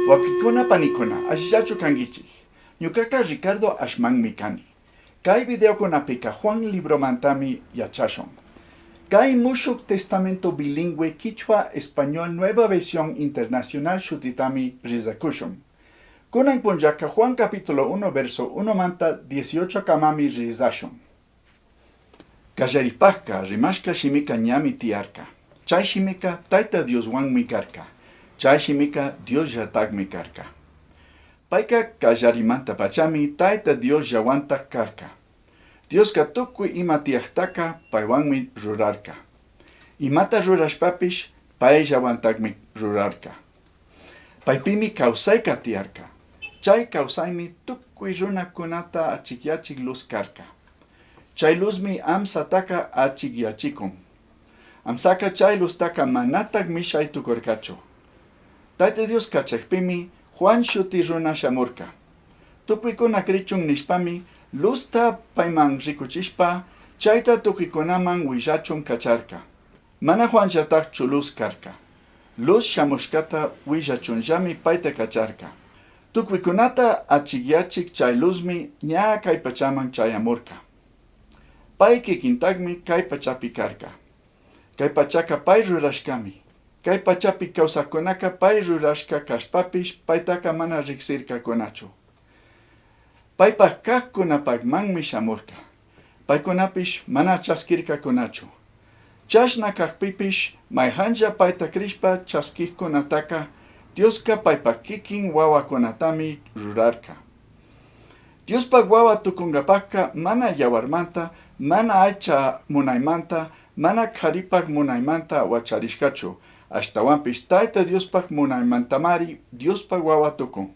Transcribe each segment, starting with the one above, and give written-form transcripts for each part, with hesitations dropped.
Wapikuna panikuna, ashillachu kangichik. Ñukaka Ricardo Ashman Mikani. Kay videokunapika Juan Libro Mantami yachashon. Kay mushuk testamento bilingüe Quichua Español Nueva Versión Internacional shutitami rizakushon. Kunan punjaka Juan capítulo 1 verso 1 manta 18 kamami rizashon. Kallaripajka rimashka shimika ñami tiarka. Chay shimika taita Dios wan mikarka. Chay shimika Dios yatag mikarka. Paika kallarimanta pachami taita Dios yawanta karka. Dios katukui ima tiahtaka paiwanmi rurarka. Imata rurashpapish pay yawantagmi rurarka. Paipimi kausayka tiarka. Chay kausaymi tukui runakunata achikyachik luz karka. Chay luzmi amsataka achikyachikon. Amsaka chay luztaka manatag mishay tukurkacho. Taita Dios kachakpimi Juan shuti runa shamurka. Tukikuna krichun nishpami luzta paiman rikuchishpa chayta tukikunaman willachun kacharka. Mana Juan shatak chuluz karka. Luz shamushkata willachunllami paita kacharka. Tukikunata achigyachik chay luzmi ña kay pachaman chayamurka. Pay kikintagmi kay pachapi karka. Kay pachaka pay rurashkami. Kay pachapi kawsakunaka pay rurashka kashpapish paytaka mana riksirka kunachu. Paypak kakkunapakmanmi shamurka. Paykunapish mana chaskirka kunachu. Chashna kakpipish mayhanja payta krishpa chaskikkunataka Dioska paypak kikin wawakunatami rurarka. Diospak wawa tukungapaka mana yawarmanta, mana aycha munaymanta, mana karipak munaymanta wacharishkachu. Ashtawanpish taita Diospak munaymantamari Diospak wawa tukun.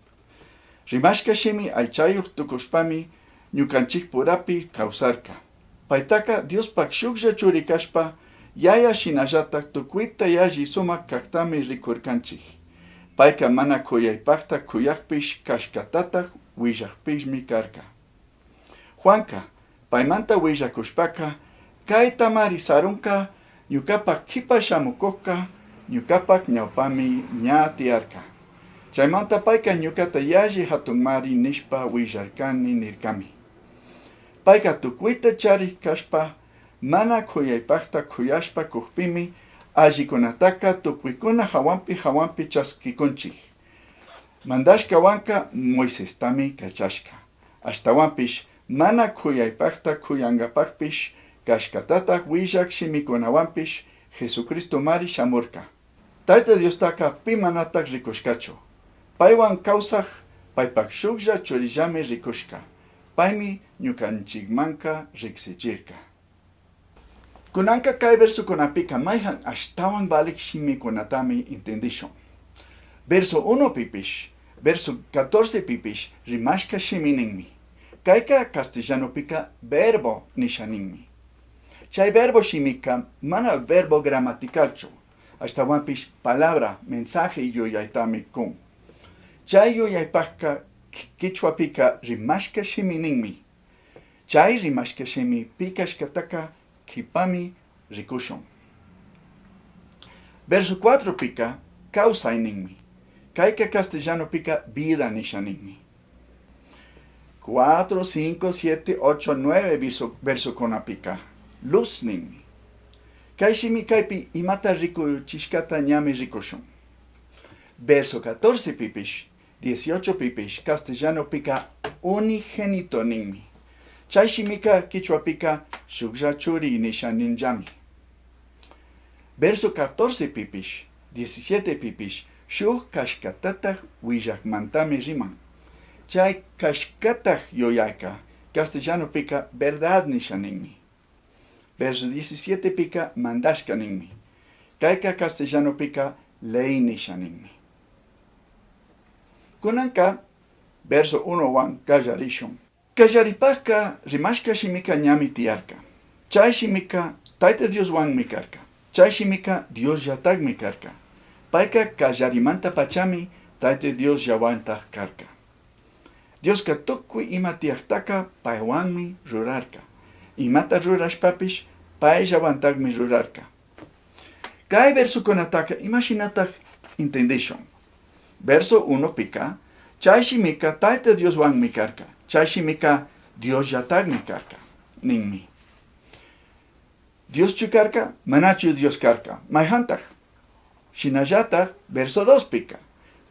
Rimashka shimi aychayuk tukushpami ñukanchik purapi kawsarka. Paytaka Diospak shuklla churikashpa yaya shinallatak tukuita yaji sumak kaktami rikurkanchik. Payka mana kuyaypakta kuyakpish kashkatatak willakpishmi karka. Juanka, paymanta willakushpaka, kay tamari sarunka, ñukapak kipa shamukokka, ñukapak ñawpami ña tiarka. Chaymanta payka ñukata yaji hatunmari nishpa willarkani nirkami. Payka tukuita charik kashpa, mana kuyaypakta kuyashpa kukpimi, allikunataka tukuykuna hawampi chaskikunchik. Mandashka wanka Moisestami kachashka. Ashtawanpish mana kuyaypakta kuyangapakpish kashkatatak willak shimikunawanpish Jesucristo mari shamurka. Taita Diostaka pimanatak rikushkacho. Paywan kawsaq paypak shuklla churillami rikushka. Paymi ñukanchikmanka riksichirka. Kunanka kay versukunapika mayhan ashtawan balik shimikunatami intendishon. Verso 1 pipish, verso 14 pipish rimashka shimininmi. Kayka castellanopika verbo nishaninmi. Chay verbo shimika mana verbo gramaticalcho. Ashtawanpish palabra, mensaje yoyaitami kun. Chay yoyaypaka quichuapika rimashka shimininmi. Chay rimashka shimi pikashkataka kipami rikushon. Verso 4 pika kausaininmi. Kayka castellano pika vida nishaninmi. 4, 5, 7, 8, 9 verso konapika luz ninmi. Kay shimi kaypi imata rikuchishkata ñami rikushon. Verso 14 pipish, 18 pipish, castellano pika unigénito ninmi. Chay shimika quichua pika shuklla churi nishaninjami. Verso 14 pipish, 17 pipish, shuk kashkatatak willakmantami riman. Chay kashkatak yoyayka, castellano pika verdad nishaninmi. Verso 17 pika mandashka ninmi. Kayka castellano pika ley nishaninmi. Kunanka, verso 1 wan kallarishon. Kallaripaka rimashka shimika ñami tiarka. Chay shimika taita Dios wan mikarka. Chay shimika Dios yatag mikarka. Payka kallarimanta pachami taita Dios yawanta karka. Dios katukui ima tiahtaka paywanmi rurarka. Imata rurashpapish pay yawantagmi rurarka. Kay versukunataka imashinatak intendishon. Verso 1 pica, chay shimika taita Dios wan mi karka. Chay shimika Dios yatag mi karka. Ninmi. Dios chukarka, manachu Dios karka. Mayhantak. Shinayatak, verso 2 pica.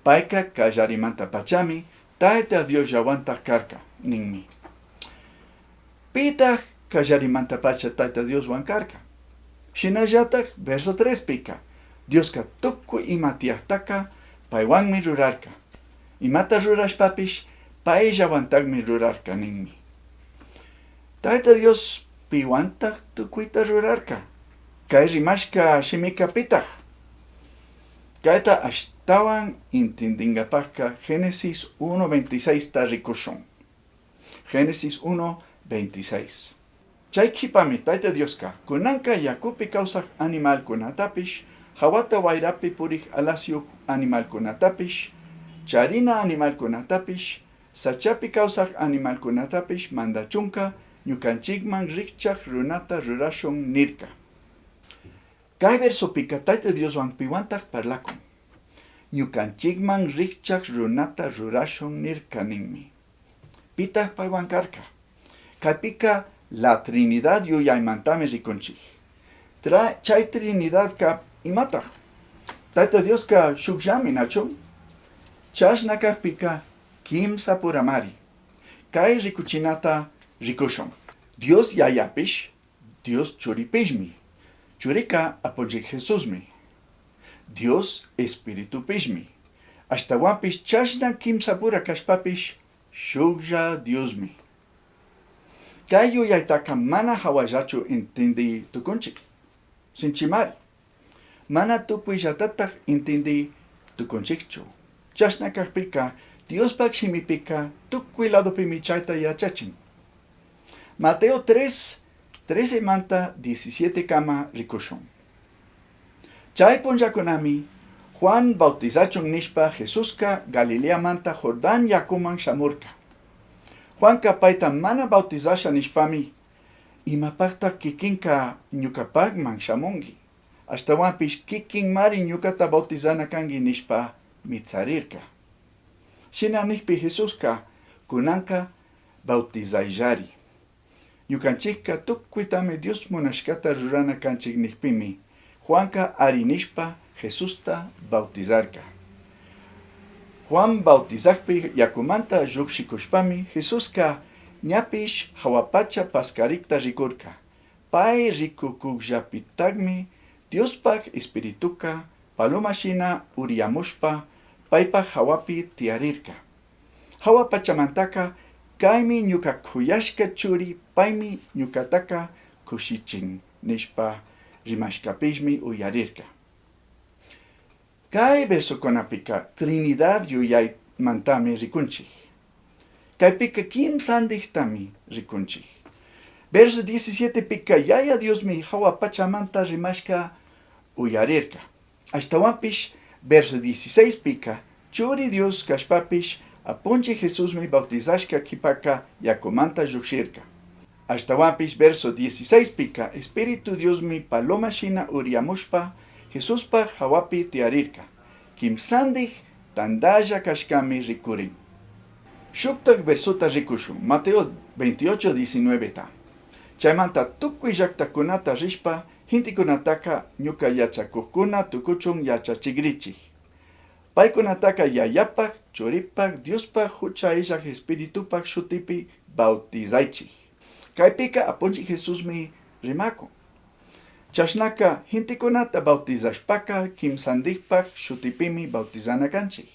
Paika kallarimanta pachami, taita Dios yawantak karka. Ninmi. Pitach kallarimanta pacha taita Dios wan karka. Shinayatak, verso 3 pica. Dios ka tukku imatiahtaka, paiwan mi rurarka. Imata rurashpapish, paella mi rurarka ninmi. Taita Dios piwantak tukuita rurarka. Kay rimashka shimika pitach. Kaita ashtawan intindingapaka Génesis 1:26 tarikushon. Génesis 1:26. Chay kipami taita Dios ka, kunanka yakupi kausak animal kunatapish, hawata wairapi purich alasio animal kunatapish, charina animal kunatapish, sachapi kausak animal kunatapish, mandachunka, ñukanchikman rikchak runata rurashon nirka. Kay verso pika taita Dios wan piwantak parlakon. Ñukanchikman rikchak runata rurashon nirka ninmi. Pitak paiwan karka. Kay pika la Trinidad yuyaymantame rikunchik. Chay Trinidad ka imata. Taita Dios ka shukllami nacho. Chashnaka pika kimsa puramari. Kay rikuchinata rikushon. Dios yayapish, Dios churipishmi. Churika apoyek Jesusmi. Dios Espíritu pishmi. Hasta wapish chashna kimsa pura kashpapish shukja Diosmi. Kayo yaitaka mana hawayachu entendi tukunchik. Sinchimari. Mana tupuyatatach entendi tukunchikchu. Chashna kahpika, Dios pak shimipika, tukwilado pimichaita yachachin. Mateo 13 manta 17 kama rikushon. Chay ponyakunami, Juan bautizachon nishpa Jesuska Galilea manta Jordán yakuman shamurka. Juan kapaita mana bautizasha nishpami, imapakta kikinka ñukapagman shamungi. Hasta wampish kikin mari ñukata bautizana kangi nishpa mitzarirka. Shina nishpi Jesuska kunanka bautizayjari. Ñukanchikka tukwitame Dios munashkata rurana kanchik nishpimi. Juanka arinishpa Jesusta bautizarka. Juan bautizakpi yakumanta llukshikushpami Jesuska ñapish hawapacha paskarikta rikurka. Pai rikukukllapitagmi Diospak espirituka palomashina uriamushpa paipak hawapi tiarirka. Hawapachamantaka kaimi ñuka kuyashka churi paimi ñukataka kushichin nishpa rimashkapishmi uyarirka. Kay verso konapika Trinidad yuyay mantami rikunchik. Kay pika kim sandihtami rikunchik. Verso 17 pika yaya Dios mi hawa pachamanta rimashka uyarirka. Hasta wampish verso 16 pika churi Dios kashpapish apunchi Jesús mi bautizashka kipaka yakumanta yushirka. Hasta wampish verso 16 pika Espíritu Dios mi paloma shina uriamushpa Jesús pa hawapi tiarirka. Kim sandih tandaya kashkami rikurin. Shuktak versuta rikushu. Mateo 28:19 ta. Chaymanta tukui yaktakunata rishpa hintikunataka ñuka yachakukkuna tukuchun yachachigrichik. Paikunataka yayapak, churipak, Diospak, huchayshak espiritupak shutipi bautizaychik. Kaypika apunchik Jesús mi rimako. Chashnaka hintikunata bautizashpaka kimsandikpak shutipimi bautizana kanchik.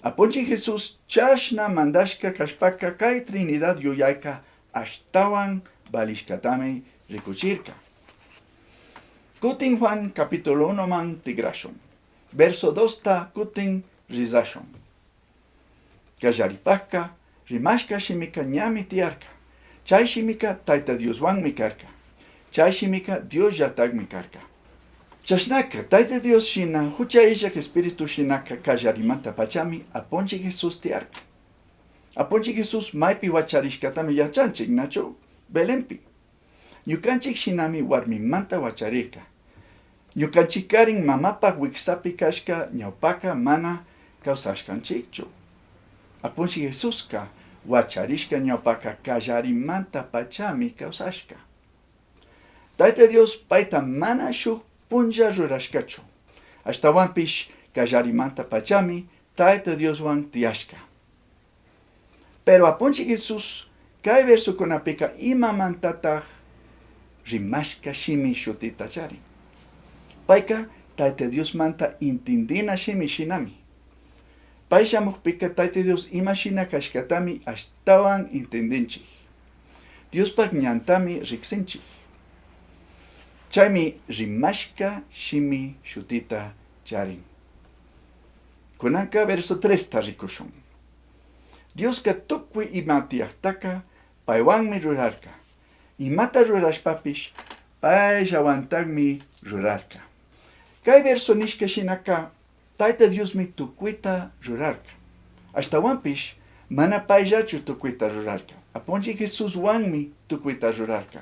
Apunchik Jesús chashna mandashka kashpaka kay Trinidad yuyayka ashtawan balishkatame rikuchirka. Kutin Juan capítulo 1 man tigrashon. Verso 2 ta kutin rizashon. Kallaripaka rimashka shimika ñami tiarka. Chay shimika taita Dios wan mikarka. Chay shimika Dios yatag mikarka. Chashnaka taita Dios shina huchayishak espíritu shinaka kallarimanta pachami aponchi Jesús tiarka. Aponchi Jesús maipi wacharishkatami yachanchik nacho belempi. Ñukanchik shinami warmimanta wacharirka. Ñukanchikarin mamapa wiksapi kashka ñawpaka mana kawsashkanchikchu. Apunchik Jesuska wacharishka ñawpaka kallarimanta pachami kawsashka. Tayta Dios payta mana shuk punlla rurashkachu. Ashtawanpish kallarimanta pachami Tayta Dioswan tiyashka. Pero apunchik Jesus kay versukunapika imamantataq rimashka shimi shutita charin. Payka Tayta Dios manta intindina shimi shinami. Pay shamukpika Tayta Dios ima shina kashkatami ashtawan intendinchik. Diospak ñantami riksinchik. Chaymi rimashka shimi shutita charin. Kunanka verso 3 tarikushun. Dioska tukwi imatiahtaka paywanmi rurarka. Imata rurashpapish pay llawantagmi rurarka. Kay verso nishka shinaka Tayta Diosmi tukwita rurarka. Ashtawanpish mana payllachu tukwita rurarka. Apunchik Jesus wanmi tukwita rurarka.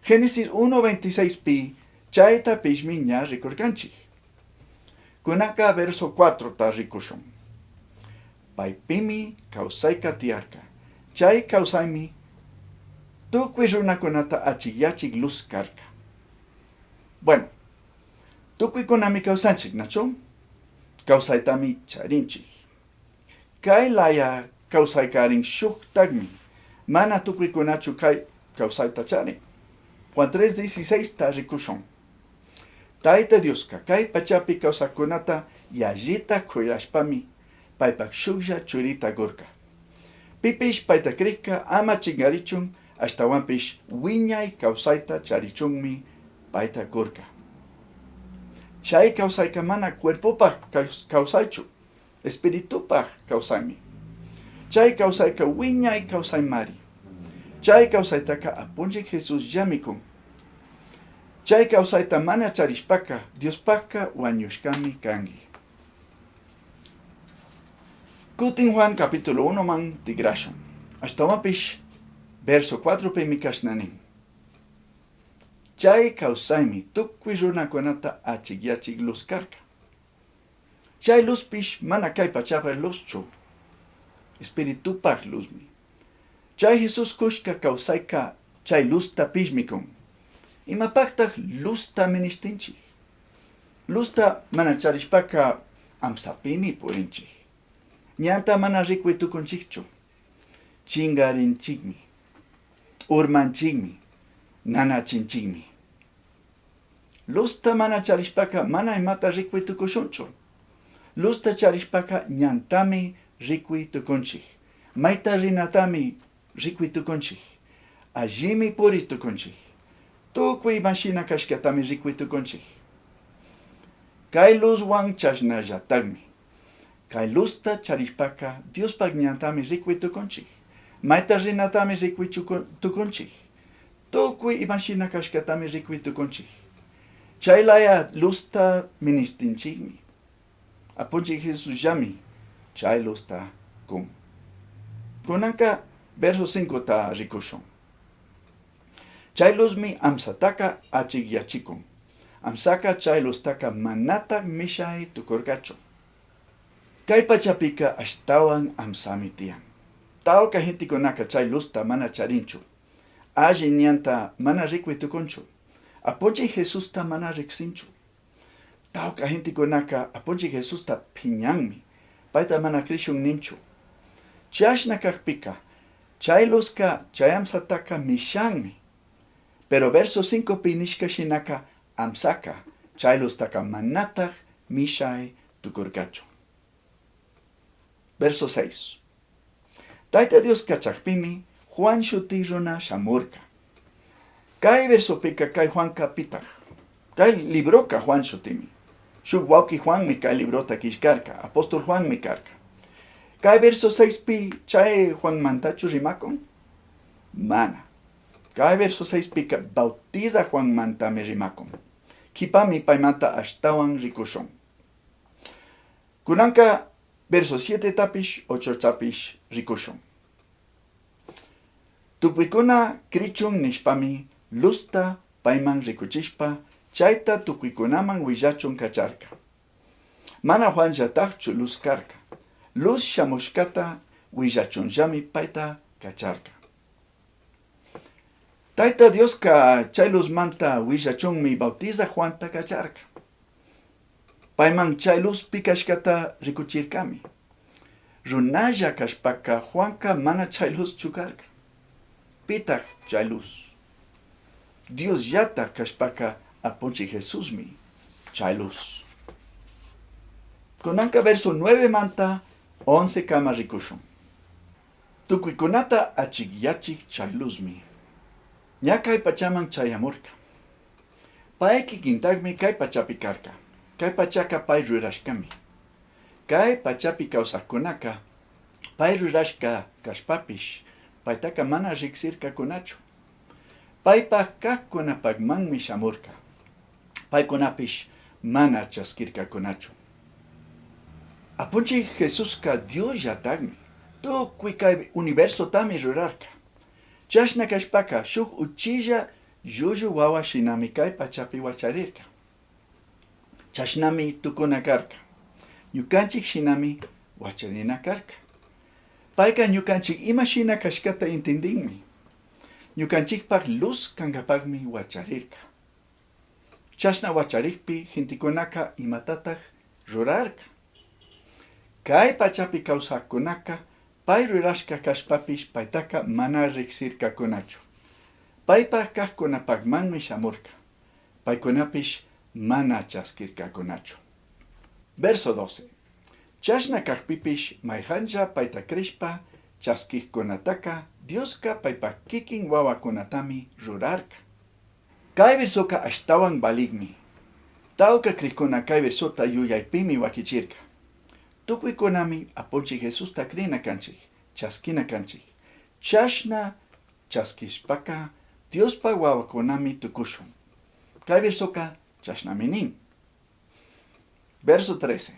Génesis 1:26pi chaytapish ña rikurkanchik. Kunaka verso 4 tarikushun. Paypimi kawsayka tiyarka. Chay kawsaymi tukwi runakunata achikyachik luz karka. Bueno, tukwi kunami kawsanchik, nacho? Kawsaytami charinchik. Kay laya kawsaykarin shuk tagmi. Mana tukwi kunachu kay kawsayta charin. Juan 3:16 tarikushun. Tayta Dioska kay pachapi kawsakunata yallita kuyashpami paypak shuklla churita gurka. Pipish payta krikka ama chingarichun ashtawanpish wiñay kawsayta charichunmi payta gurka. Chay kawsayka mana cuerpopak kawsaychu, espiritupak kawsaymi. Chay kawsayka wiñay kawsaymari. Chay kawsaytaka apunchik Jesus llamikun. Chay kawsayta mana charishpaka Diospaka wañushkami kangi. Kutin Juan capítulo 1 man tigrashon. Ashtawanpish verso 4 mikashnanin. Chay kawsaymi tukwi runakunata achikyachik luz karka. Chay luzpish mana kay pachapa luzchu. Espiritupak luzmi. Chay Jesus kushka kawsayka chay luzta pishmikun. Imapaqtaq luzta ministinchik. Luzta mana charishpaka amsapimi purinchik. Ñanta mana rikwi tukunchikchu. Chingarinchikmi. Urmanchikmi. Nanachinchikmi. Luzta mana charishpaka mana imata rikwi tukushunchu. Luzta charishpaka ñantami rikwi tukunchik. Mayta rinatami rikwi tukunchik. Allimi puri tukunchik. Tukwi mashina kashkatami rikwi tukunchik. Kay luzwan chashnallatagmi. Kay luzta charishpaka Diospak ñantami rikwi tukunchik. Mayta rinatami rikwi tukunchik. Tukwi imashina kashkatami rikwi tukunchik. Chaylaya luzta ministinchikmi. Apunchik Jesus llami chay luzta kun. Kunanka verso 5 ta rikushun. Chay luzmi amsataka achikyachikun. Amsaka chay luztaka manatak mishay tukurkachu. Kay pachapika ashtawan amsami tiyan. Tawka hintikunaka chay luzta mana charinchu. Alli ñanta mana rikwi tukunchu. Apunchik Jesusta mana riksinchu. Tawka hintikunaka apunchik Jesusta piñanmi. Payta mana krishun ninchu. Chashna kakpika chay luzka chay amsataka mishanmi. Pero verso 5 pinishka shinaka amsaka chay luztaka manatak mishay tukurkachu. Verso 6. Tayta Dios kachakpimi Juan shuti runa shamurka. Kay verso pika kay Juan kapitach. Kay libroka Juan shutimi. Shuk wauki Juan mi kay librota kishkarka. Apóstol Juan mi karka. Kay verso 6 pi chay Juan mantachu rimakon. Mana. Kay verso 6 pika bautiza Juan mantami rimakon. Kipami paimanta ashtawan rikushon. Kunanka verso 7 tapish 8 tapish rikushon. Tupikuna krichun nishpami luzta paiman rikuchishpa chayta tukuykunaman willachun kacharka. Mana Juanllataqchu luz karka. Luz shamushkata willachunllami payta kacharka. Tayta Dioska chay luzmanta willachunmi bautiza Juanta kacharka. Payman chay luz pikashkata rikuchirkami. Runalla kashpaka Juanka mana chay luz chukarka. Pitaq chay luz. Dios yata kashpaka apunchi Jesusmi chay luz. Kunanka verso 9 manta 11 kama rikushun. Tukuykunata achikyachik chay luzmi. Ña kay pachaman chayamurka. Pay kikintagmi kay pachapi karka. Kay pachaka pay rurashkami. Kay pachapi kawsaqkunaka pay rurashka kashpapish paytaka mana riksirka kunachu. Paypaq kaqkunapaqmanmi shamurka. Paykunapish mana chaskirka kunachu. Apunchi Jesuska Dios yatagmi. Tukuy kay universo tami rurarka. Chashna kashpaka shuk uchilla llullu wawa shinami kay pachapi wacharirka. Chashnami tukuna karka. Ñukanchik shinami wacharina karka. Payka ñukanchik ima shina kashkata intendinmi. Ñukanchikpaq luz kankapaqmi wacharirka. Chashna wacharikpi hintikunaka imatataq rurarka. Kay pachapi kawsaqkunaka pay rurashka kashpapish paytaka mana riksirka kunachu. Paypaq kaqkunapaqmanmi shamurka. Paykunapish mana chaskirka kunachu. Verso 12. Chashna kaqpipish mayhanja payta krishpa chaskikkunataka Dioska paypaq kikin wawakunatami rurarka. Kay versoka ashtawan baligmi. Tawka krikkuna kay versota yuyaypimi wakichirka. Tukuykunami apunchi Jesusta krina kanchik, chaskina kanchik. Chashna chaskishpaka Diospa wawakunami tukushun. Kay versoka chashnami nin. Verso 13.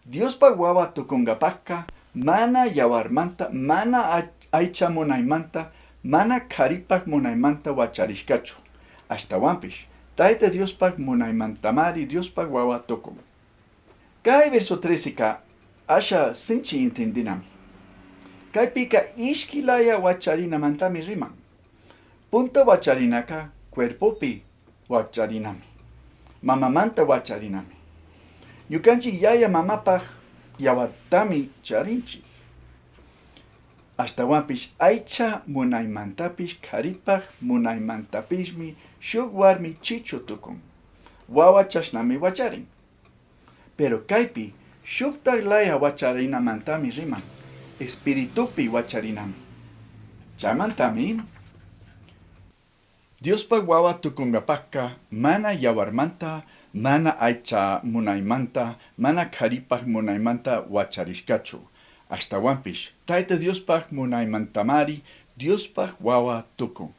Diospa wawa tukungapaka mana yawarmanta, mana aycha munaymanta, mana karipak munaymanta wacharishkachu. Ashtawanpish, tayta Diospak munaymantamari Diospak wawa tukun. Kay verso 13 ka asha sinchi intendinami. Kay pika ishkilaya wacharinamantami riman. Punta wacharinaka cuerpopi wacharinami. Mamamanta wacharinami. Ñukanchik yaya mamapaq yawatami charinchik. Ashtawanpish aycha munaymantapish karipaq munaymantapishmi shuk warmi chichu tukun. Wawa chashnami wacharin. Pero kaypi shuktaq laya wacharinamantami riman. Espiritupi wacharinami. Chaymantami Diospak wawa tukungapaqqa mana yawarmanta, mana aycha munaymanta, mana karipaq munaymanta wacharishkachu. Ashtawanpish tayta Diospaq munaymantamari Diospaq wawa tukun.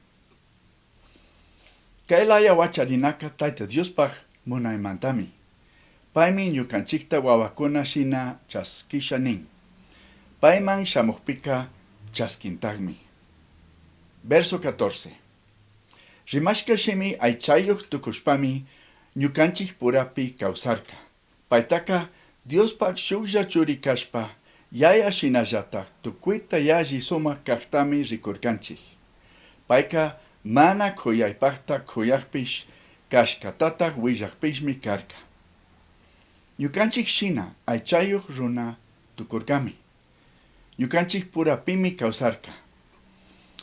Kay laya wacharinaka tayta Diospaq munaymantami. Paymi ñukanchikta wawakuna shina chaskisha nin. Payman shamuqpika chaskintagmi. Verso 14. Rimashka shimi aychayuq tukushpami ñukanchik purapi kawsarka. Paytaka Diospaq shuklla churi kashpa yaya shinallataq tukuyta yalli sumaq kaqtami rikurkanchik. Payka mana khuyaypaqta khuyaqpish kashkatataq willaqpishmi karka. Ñukanchik shina aychayuq runa tukurkami. Ñukanchik purapimi kawsarka.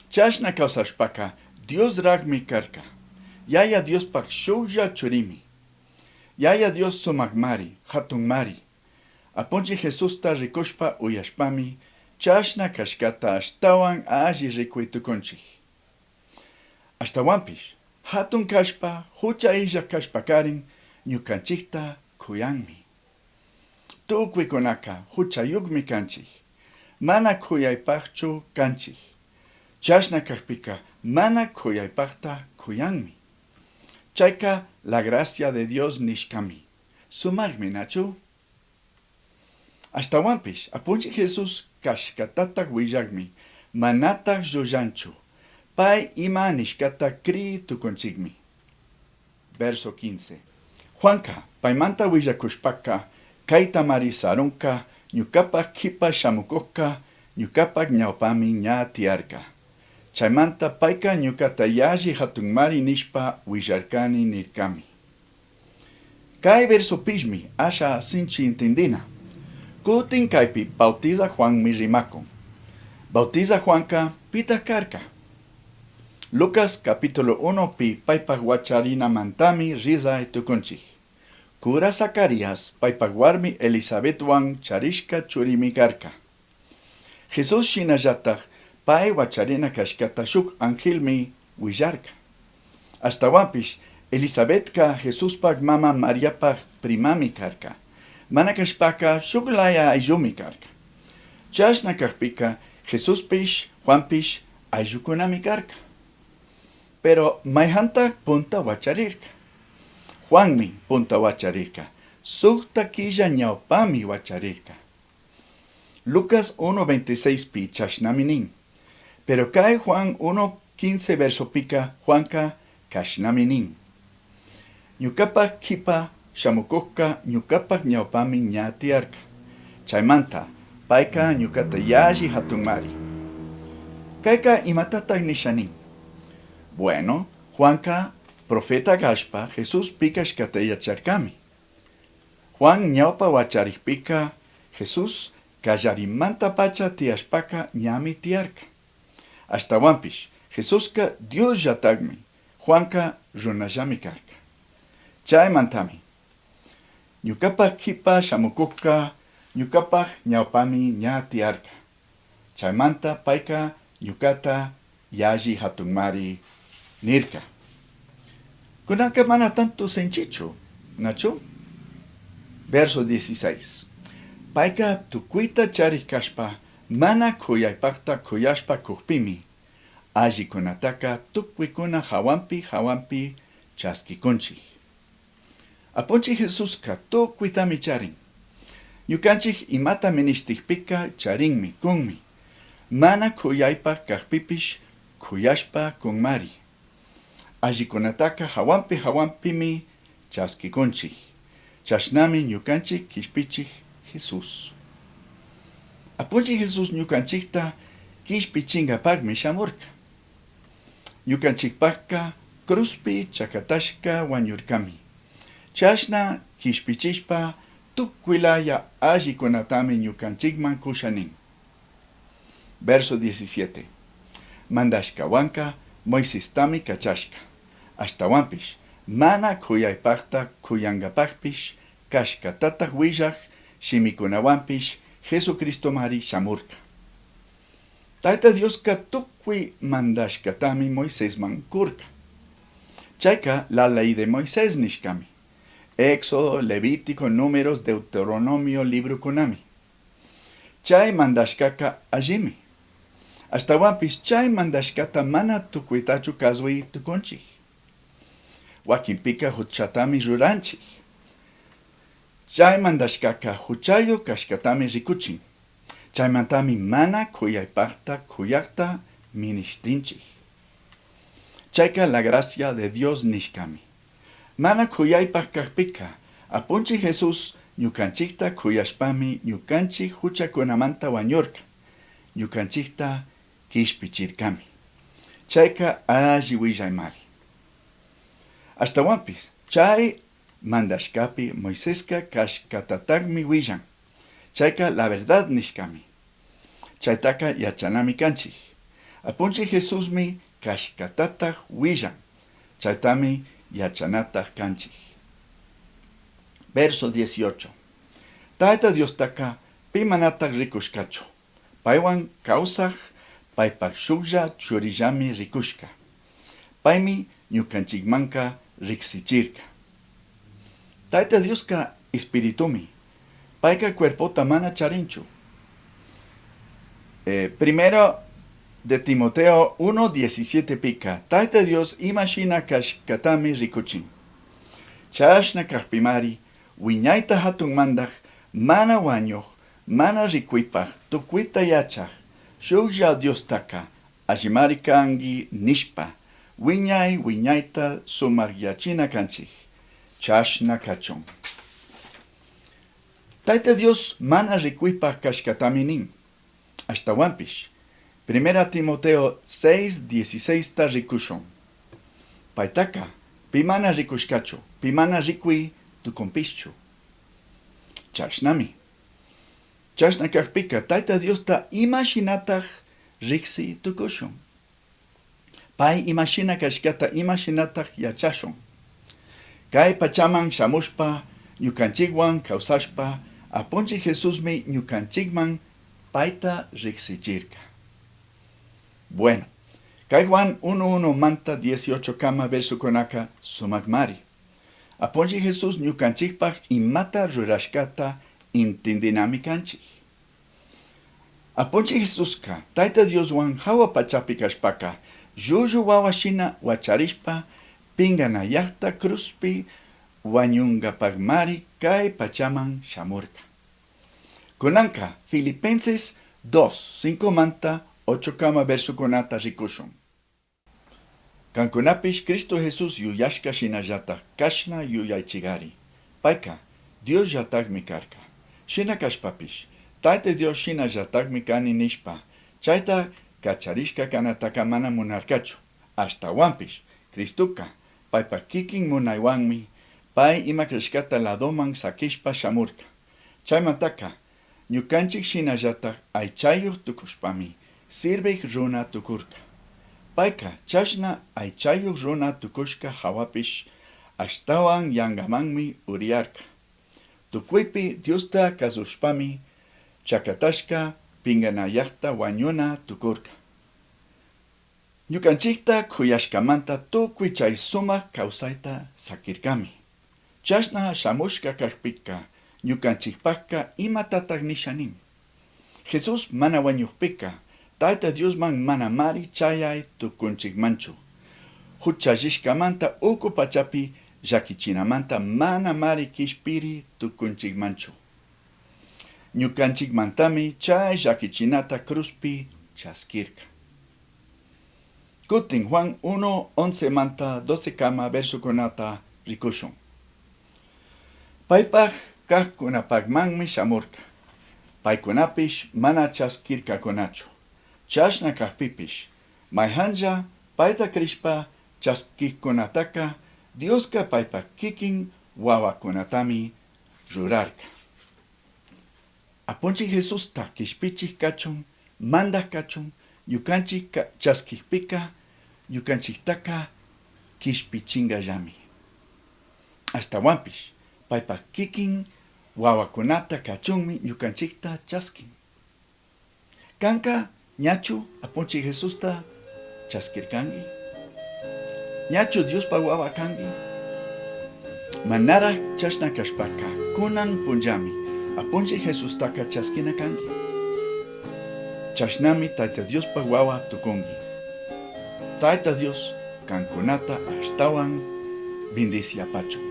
Chashna kawsashpaka Dios ragmi karka. Yaya Diospaq shuklla churimi. Yaya Dios sumaqmari, hatunmari. Apunchi Jesusta rikushpa uyashpami chashna kashkata ashtawan alli rikuy tukunchik. Ashtawanpish hatun kashpa hucha illa kashpakarin ñukanchikta kuyanmi. Tukuykunaka huchayuqmi kanchik. Mana kuyaypaqchu kanchik. Chashna kaqpika mana kuyaypaqta kuyanmi. Chayka la gracia de Dios nishkami. Sumaqmi nachu. Ashtawanpish apunchi Jesus kashkatataq willaqmi. Manataq llullanchu. Pay ima nishkata kri tukunchikmi. Verso 15. Juanka, paimanta willakushpaka, kaita marisarunka, ñukapak kipa shamukoka, ñukapak ñawpami ña tiarka. Chaymanta paika ñukata yashi hatunmari nishpa willarkani nirkami. Kay verso pishmi, asha sinchi intendina. Kutin kaypi bautiza Juan mi rimakon. Bautiza Juanka pita karka. Lucas capítulo 1 pi paipak wacharina mantami rizay tukunchik. Kura Zacarías paipak warmi Elizabeth wan charishka churimi karka. Jesus shinallatak pai wacharina kashkata shuk angelmi willarka. Hasta wapish Elizabeth ka Jesuspak mama Mariapak primami karka. Manakashpaka shuk laya ayllumi karka. Chashna kakpika Jesuspish Juanpish ayllukunami karka. Pero mayhanta punta wacharirka. Juanmi punta wacharirka. Sukta killa ñawpami wacharirka. Lucas 1:26 pi chashnaminin. Pero kay Juan 1:15 verso pika Juanka kashnaminin. Ñukapak kipa shamukoka ñukapak ñawpami ñatiarka. Chaymanta paika ñukata yashi hatunmari. Kayka imatatak nishanin. Bueno, Juanka, profeta Gashpa, Jesús pika shkateya charkami. Juan ñaupa wacharikpika, Jesús kallarimanta pacha tiashpaka ñami tiarka. Hasta wampish, Jesús ka Dios yatagmi, Juanka runallami karka. Chay mantami. Ñukapak kipa shamukuka, ñukapak ñaupami ña tiarka. Chaymanta paika ñukata yashi hatunmari nirka. Kunaka mana tanto senchicho, nacho? Verso 16. Paika tukuita charikashpa, mana kuyaypakta kuyashpa kukpimi. Aji kunataka tukwikuna hawampi chaskikunchi. Aponchi Jesus ka tukwitami charin. Ñukanchik imata ministikpika charinmi kunmi. Mana kuyaypak kakpipish kuyashpa kunmari. Ajikunataka hawampimi chaskikunchik. Chashnami ñukanchik kishpichik Jesus. Apunchik Jesus ñukanchikta kishpichingapakmi shamurka. Ñukanchikpakka cruzpi chakatashka wañurkami. Chashna kishpichishpa tukwilaya ajikunatami ñukanchikman kushanin. Verso 17. Mandashkawanka Moisestami kachashka. Hasta wampish, mana kuyaypakta kuyangapakpish, kashkatatak willak, shimikunawampish, Jesucristo mari shamurka. Taita Dios ka tukwi mandashkatami Moisés man kurka. Chayka la ley de Moisés nishkami. Éxodo, Levítico, Números, Deuteronomio, libro kunami. Chay mandashkaka ajimi. Hasta wapis chay mandashkata mana tukuitachu kazui tukunchik. Wakinpika huchatami ruranchik. Chay mandashkaka huchayo kashkatami rikuchin. Chay mantami mana kuyaypakta kuyakta ministinchik. Chayka la gracia de Dios nishkami. Mana kuyaypak kakpika. Apunchi Jesús ñukanchikta kuyashpami ñukanchik huchakunamanta wañurka. Ñukanchikta kishpichirkami. Chayka alli willaymari. Hasta wampis, chay mandashkapi Moiseska kashkatatagmi willan. Chayka la verdad nishkami. Chaytaka yachanami kanchik. Apunchi Jesusmi kashkatatag willan. Chaytami yachanatag kanchik. Verso 18. Taita Dios taka pimanatag rikushkacho. Paiwan kausaj paipak shukja churillami rikushka. Paimi ñukanchikmanka riksichirka. Taita Dios ka espiritumi. Paika cuerpota mana charinchu. Primero de Timoteo 1:17 pika. Taita Dios imashina kashkatami rikuchin. Chashna kakpimari. Wiñaita hatun mandak. Mana wañoh. Mana rikuipaj. Tukuita yachaj. Shukja Dios taka. Ajimari kangi nishpa. wiñay wiñayta sumagyachina kanchik, chashna kachon. Tayta Dios mana rikuypaq kashkatami nin, ashtawanpish. 1 Timoteo 6:16 rikushon. Paitaka, pimana rikushkacho, pimana rikuy tukumpischu. Chashnami. Chashna kakpika, Tayta Dios ta imashinataq riksi tukushon. Pai imashina kashkata imashinataq yachashon. Kay pachaman shamushpa, ñukanchikwan kawsashpa, apunchik Jesusmi ñukanchikman paita riksichirka. Bueno, kay Juan 1:1 manta 18 kama verso konaka sumakmari. Apunchik Jesús ñukanchikpaq imata rurashkata intindinami kanchik. Apunchik Jesuska, Tayta Dioswan hawa pachapi kashpaka, llullu wawashina wacharishpa, pinganayaqta cruzpi wañungapaqmari kay pachaman shamurka. Kunanka, Filipenses 2:5 manta 8 kama verso konata rikushon. Kankunapish Cristo Jesús yuyashka shinallataq kashna yuyaychigari. Payka, Dios yataqmi karka. Shina kashpapish, Tayta Dios shinallataqmi kani nishpa, chayta kacharishka kanataka mana munarkachu. Ashtawanpish, Cristuka, paypa kikin munaywanmi, pay imakashkata ladoman sakishpa shamurka. Chaymantaka, ñukanchik shinallataq aychayuq tukushpami, sirveq runa tukurka. Payka, chashna aychayuq runa tukushka hawapish, ashtawan yangamanmi uriyarka. Tukuypi Diosta kasushpami, chakatashka pinganayaqta wañuna tukurka. Ñukanchikta kuyashkamanta tukuy chay sumaq kawsayta sakirkami. Chashna shamushka kakpika, ñukanchikpaqqa imatataq nishanin. Jesús mana wañuqpika, Tayta Diosman mana mari chayay tukunchikmanchu. Huchashishkamanta uku pachapi llakichinamanta mana mari kishpiri tukunchikmanchu. Ñukanchikmantami chay llakichinata cruzpi chaskirka. Kutin Juan 1:11 manta 12 kama verso konata rikushon. Paypaq kaqkunapaqmanmi shamurka. Paykunapish mana chaskirka konachu. Chashna kaqpipish, mayhanja payta krishpa chaskikkunataka, Dioska paypa kikin wawakunatami rurarka. Apunchik Jesusta kishpichik kachon, mandak kachon, ñukanchik chaskikpika, ñukanchiktaka kishpichingallami. Ashtawanpish, paypa kikin wawakunata kachunmi ñukanchikta chaskin. Kanka ñachu apunchik Jesusta chaskirkangi? Ñachu Diospa wawa kangi? Manara chashna kashpaka, kunan punjami, apunchik Jesustaka chaskina kangi. Chashnami Tayta Diospa wawa tukungi. Tayta Dios kankunata ashtawan bendiciapachu.